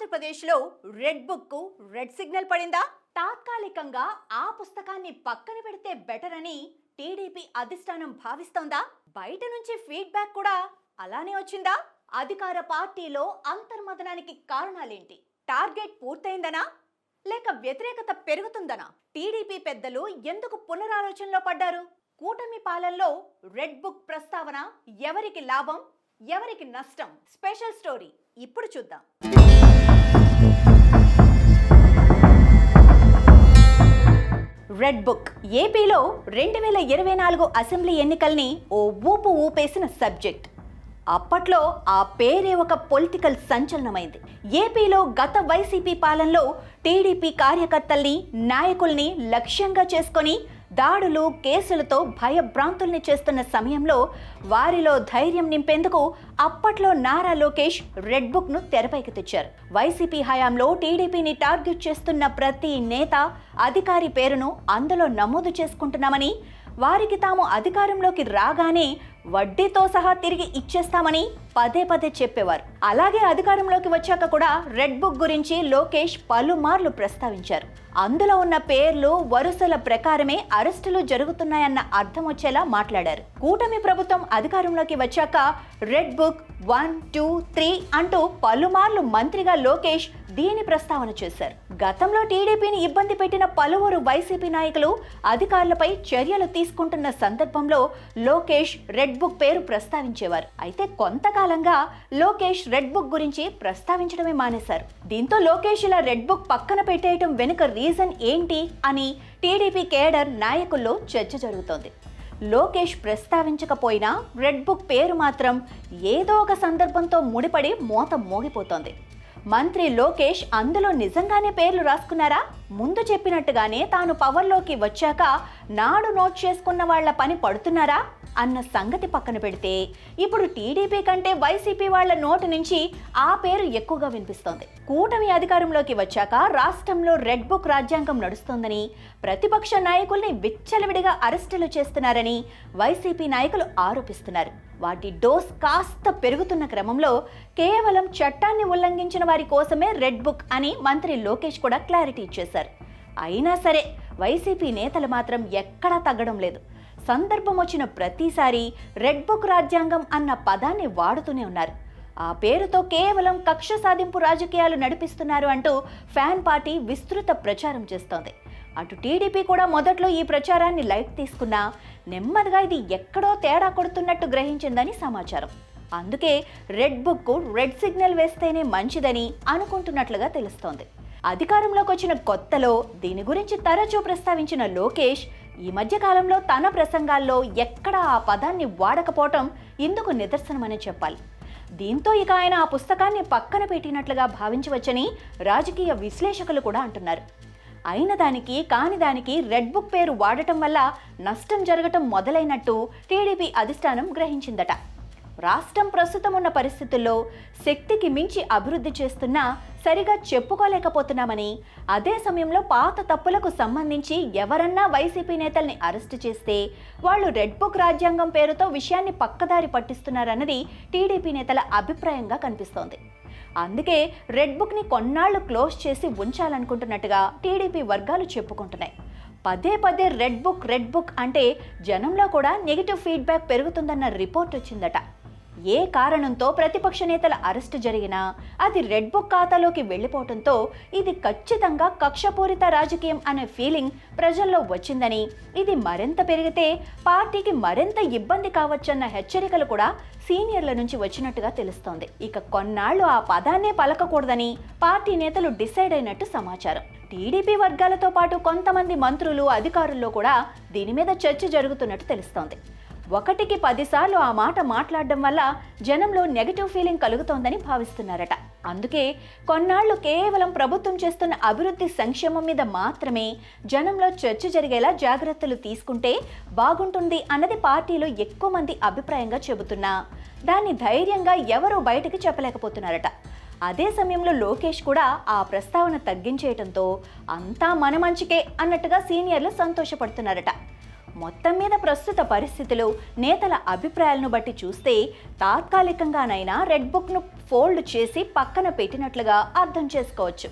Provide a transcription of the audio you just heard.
ఆంధ్రప్రదేశ్లో red book red signal పడిందా? తాత్కాలికంగా ఆ పుస్తకాన్ని పక్కన పెడితే బెటర్ అని టీడీపీ అధిష్టానం భావిస్తోందా? బయట నుంచి ఫీడ్బ్యాక్ కూడా అలానే వచ్చిందా? అధికార పార్టీలో అంతర్మదనానికి కారణాలేంటి? టార్గెట్ పూర్తయిందనా లేక వ్యతిరేకత పెరుగుతుందనా? టీడీపీ పెద్దలు ఎందుకు పునరాలోచనలో పడ్డారు? కూటమి పాలనలో రెడ్ బుక్ ప్రస్తావన ఎవరికి లాభం, ఎవరికి నష్టం? స్పెషల్ స్టోరీ ఇప్పుడు చూద్దాం. రెడ్ బుక్ ఏపీలో 2024 అసెంబ్లీ ఎన్నికల్ని ఓ ఊపు ఊపేసిన సబ్జెక్ట్. అప్పట్లో ఆ పేరే ఒక పొలిటికల్ సంచలనమైంది. ఏపీలో గత వైసీపీ పాలనలో టీడీపీ కార్యకర్తల్ని, నాయకుల్ని లక్ష్యంగా చేసుకొని దాడులు, కేసులతో భయభ్రాంతుల్ని చేస్తున్న సమయంలో వారిలో ధైర్యం నింపేందుకు అప్పట్లో నారా లోకేష్ రెడ్ బుక్ ను తెరపైకి తెచ్చారు. వైసీపీ హయాంలో టీడీపీని టార్గెట్ చేస్తున్న ప్రతి నేత, అధికారి పేరును అందులో నమోదు చేసుకుంటున్నామని, వారికి తాము అధికారంలోకి రాగానే వడ్డీతో సహా తిరిగి ఇచ్చేస్తామని పదే పదే చెప్పేవారు. అలాగే అధికారంలోకి వచ్చాక కూడా రెడ్ బుక్ గురించి లోకేష్ పలుమార్లు ప్రస్తావించారు. అందులో ఉన్న పేర్లు, వరుసల ప్రకారమే అరెస్టులు జరుగుతున్నాయన్న అర్థం వచ్చేలా మాట్లాడారు. కూటమి ప్రభుత్వం అధికారంలోకి వచ్చాక రెడ్ బుక్ 1, 2, 3 అంటూ పలుమార్లు మంత్రిగా లోకేష్ దీని ప్రస్తావన చేశారు. గతంలో టీడీపీని ఇబ్బంది పెట్టిన పలువురు వైసీపీ నాయకులు, అధికారులపై చర్యలు తీసుకుంటున్న సందర్భంలో లోకేష్ రెడ్ బుక్ పేరు ప్రస్తావించేవారు. అయితే కొంతకాలంగా లోకేష్ రెడ్ బుక్ గురించి ప్రస్తావించడమే మానేశారు. దీంతో లోకేష్ ఇలా రెడ్ బుక్ పక్కన పెట్టేయటం వెనుక రీజన్ ఏంటి అని టీడీపీ కేడర్ నాయకుల్లో చర్చ జరుగుతోంది. లోకేష్ ప్రస్తావించకపోయినా రెడ్ బుక్ పేరు మాత్రం ఏదో ఒక సందర్భంతో ముడిపడి మోత మోగిపోతోంది. మంత్రి లోకేష్ అందులో నిజంగానే పేర్లు రాసుకున్నారా? ముందు చెప్పినట్టుగానే తాను పవర్లోకి వచ్చాక నాడు నోట్ చేసుకున్న వాళ్ల పని పడుతున్నారా అన్న సంగతి పక్కన పెడితే, ఇప్పుడు టీడీపీ కంటే వైసీపీ వాళ్ల నోటి నుంచి ఆ పేరు ఎక్కువగా వినిపిస్తోంది. కూటమి అధికారంలోకి వచ్చాక రాష్ట్రంలో రెడ్ బుక్ రాజ్యాంగం నడుస్తోందని, ప్రతిపక్ష నాయకుల్ని విచ్చలవిడిగా అరెస్టులు చేస్తున్నారని వైసీపీ నాయకులు ఆరోపిస్తున్నారు. వాటి డోస్ కాస్త పెరుగుతున్న క్రమంలో కేవలం చట్టాన్ని ఉల్లంఘించిన వారి కోసమే రెడ్ బుక్ అని మంత్రి లోకేష్ కూడా క్లారిటీ ఇచ్చేశారు. అయినా సరే వైసీపీ నేతలు మాత్రం ఎక్కడా తగ్గడం లేదు. సందర్భం వచ్చిన ప్రతిసారి రెడ్ బుక్ రాజ్యాంగం అన్న పదాన్ని వాడుతూనే ఉన్నారు. ఆ పేరుతో కేవలం కక్ష సాధింపు రాజకీయాలు నడిపిస్తున్నారు అంటూ ఫ్యాన్ పార్టీ విస్తృత ప్రచారం చేస్తోంది. అటు టీడీపీ కూడా మొదట్లో ఈ ప్రచారాన్ని లైట్ తీసుకున్నా నెమ్మదిగా ఇది ఎక్కడో తేడా కొడుతున్నట్టు గ్రహించిందని సమాచారం. అందుకే రెడ్ బుక్ రెడ్ సిగ్నల్ వేస్తేనే మంచిదని అనుకుంటున్నట్లుగా తెలుస్తోంది. అధికారంలోకి వచ్చిన కొత్తలో దీని గురించి తరచూ ప్రస్తావించిన లోకేష్ ఈ మధ్య కాలంలో తన ప్రసంగాల్లో ఎక్కడా ఆ పదాన్ని వాడకపోవటం ఇందుకు నిదర్శనమని చెప్పాలి. దీంతో ఇక ఆయన ఆ పుస్తకాన్ని పక్కన పెట్టినట్లుగా భావించవచ్చని రాజకీయ విశ్లేషకులు కూడా అంటున్నారు. అయిన దానికి కాని దానికి రెడ్ బుక్ పేరు వాడటం వల్ల నష్టం జరగటం మొదలైనట్టు టీడీపీ అధిష్టానం గ్రహించిందట. రాష్ట్రం ప్రస్తుతం ఉన్న పరిస్థితుల్లో శక్తికి మించి అభివృద్ధి చేస్తున్నా సరిగా చెప్పుకోలేకపోతున్నామని, అదే సమయంలో పాత తప్పులకు సంబంధించి ఎవరన్నా వైసీపీ నేతల్ని అరెస్టు చేస్తే వాళ్ళు రెడ్ బుక్ రాజ్యాంగం పేరుతో విషయాన్ని పక్కదారి పట్టిస్తున్నారన్నది టీడీపీ నేతల అభిప్రాయంగా కనిపిస్తోంది. అందుకే రెడ్ బుక్ ని కొన్నాళ్లు క్లోజ్ చేసి ఉంచాలనుకుంటున్నట్టుగా టీడీపీ వర్గాలు చెప్పుకుంటున్నాయి. పదే పదే రెడ్ బుక్ అంటే జనంలో కూడా నెగిటివ్ ఫీడ్బ్యాక్ పెరుగుతుందన్న రిపోర్ట్ వచ్చిందట. ఏ కారణంతో ప్రతిపక్ష నేతల అరెస్టు జరిగినా అది రెడ్ బుక్ ఖాతాలోకి వెళ్లిపోవడంతో ఇది ఖచ్చితంగా కక్షపూరిత రాజకీయం అనే ఫీలింగ్ ప్రజల్లో వచ్చిందని, ఇది మరింత పెరిగితే పార్టీకి మరింత ఇబ్బంది కావచ్చన్న హెచ్చరికలు కూడా సీనియర్ల నుంచి వచ్చినట్టుగా తెలుస్తోంది. ఇక కొన్నాళ్లు ఆ పదాన్నే పలకకూడదని పార్టీ నేతలు డిసైడ్ అయినట్టు సమాచారం. టీడీపీ వర్గాలతో పాటు కొంతమంది మంత్రులు, అధికారుల్లో కూడా దీని మీద చర్చ జరుగుతున్నట్టు తెలుస్తోంది. 1కి 10 సార్లు ఆ మాట మాట్లాడడం వల్ల జనంలో నెగటివ్ ఫీలింగ్ కలుగుతోందని భావిస్తున్నారట. అందుకే కొన్నాళ్లు కేవలం ప్రభుత్వం చేస్తున్న అభివృద్ధి సంక్షేమం మీద మాత్రమే జనంలో చర్చ జరిగేలా జాగ్రత్తలు తీసుకుంటే బాగుంటుంది అన్నది పార్టీలో ఎక్కువ మంది అభిప్రాయంగా చెబుతున్నా దాన్ని ధైర్యంగా ఎవరూ బయటకు చెప్పలేకపోతున్నారట. అదే సమయంలో లోకేష్ కూడా ఆ ప్రస్తావన తగ్గించేయటంతో అంతా మన మంచికే అన్నట్టుగా సీనియర్లు సంతోషపడుతున్నారట. మొత్తం మీద ప్రస్తుత పరిస్థితులు, నేతల అభిప్రాయాలను బట్టి చూస్తే తాత్కాలికంగానైనా రెడ్ బుక్ను ఫోల్డ్ చేసి పక్కన పెట్టినట్లుగా అర్థం చేసుకోవచ్చు.